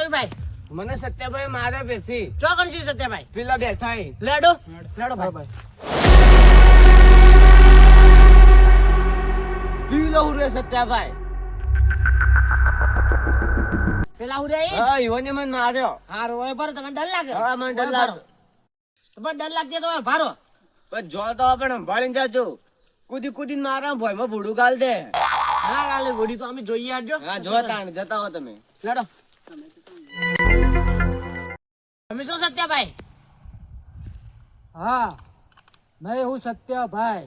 જોયું ભાઈ? મને સત્યાભાઈ મારે બેસી ચોકન છે સત્યાભાઈ? પેલા બેઠા લેડો ભાઈ. પીલો ઉડે સત્યાભાઈ. પેલા ઉડે હા ઈવોને મને માર્યો. હારો હોય પર તમને ડર લાગે? હા મને ડર લાગે. તમને ડર લાગે તો ભારો. પણ જો તો આપણે સંભાળીને જાજો. કૂદીને મારા ભોયમાં ભૂડું ગાલ દે. ના ગાલે ઘોડી તો અમે જોઈએ આવજો. હા જોતા જતા હો તમે. લેડો. તમે શું સત્યાભાઈ? हाँ मैं हूँ सत्या भाई।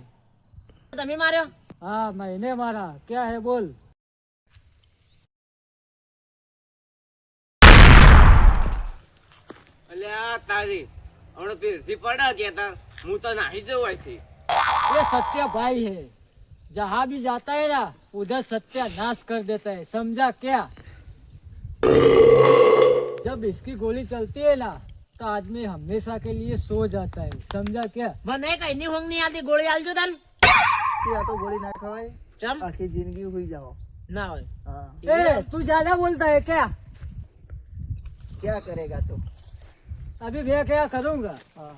તમે માર્યો? हाँ मैंने मारा। क्या है बोल। અલ્યા તારી હમણાં પીરસી પડે કે તાર હું તો નાહી જવું હોય છે. ये सत्या भाई है, जहाँ भी जाता है ना उधर सत्यानाश कर देता है, समझा क्या। जब इसकी गोली चलती है ना तो आदमी हमेशा के लिए सो जाता है, समझा क्या। મને કઈ ની ઊંઘ નહીં આવતી, ગોળી આલજો તન. આ તો ગોળી ના ખવાય, ચમ આખી જિંદગી હુઈ જાઓ. ના હોય. हाँ ए तू ज्यादा बोलता है क्या। क्या करेगा तू। अभी मैं क्या करूँगा। हाँ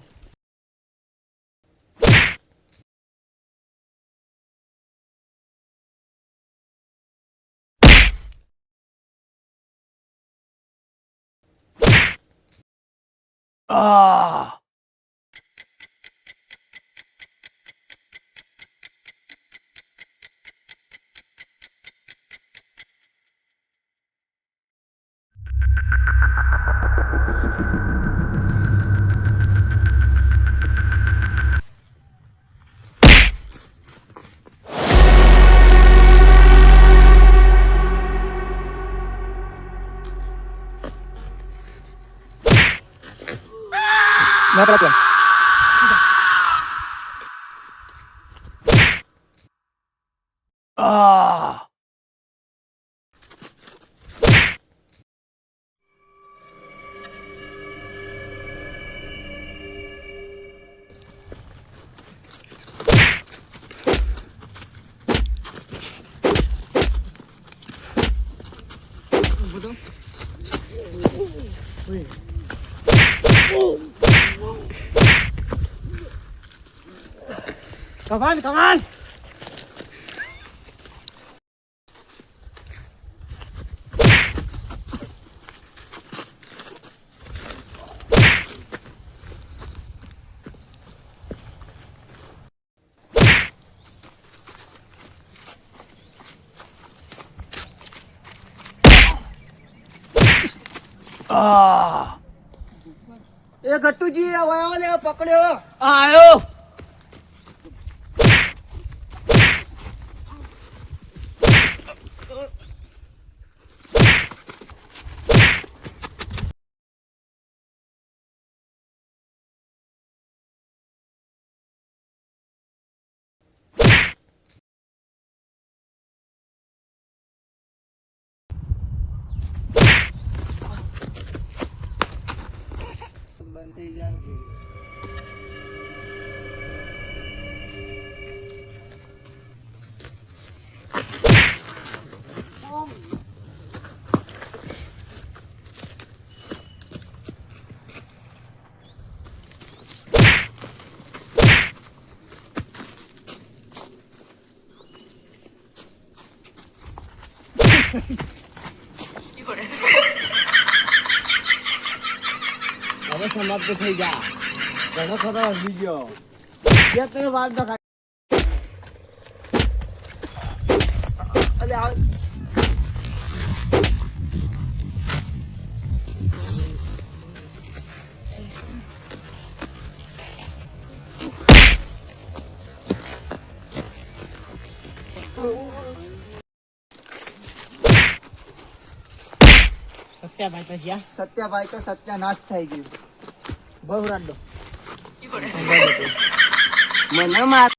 मैं पड़ा तुम। कमान कमान। ए गट्टू जी आया वाले पकड़ो। આયો बनते जाएंगे। હવે સમાપ્ત થઈ જા. ઘણો ખરો હજી ગયો. બે ત્રણ વાર તો अरे आओ। સત્યાભાઈ તો જ્યાં सत्याभाई का सत्यानाश થઈ ગયું। બહુ રાડો. મને માર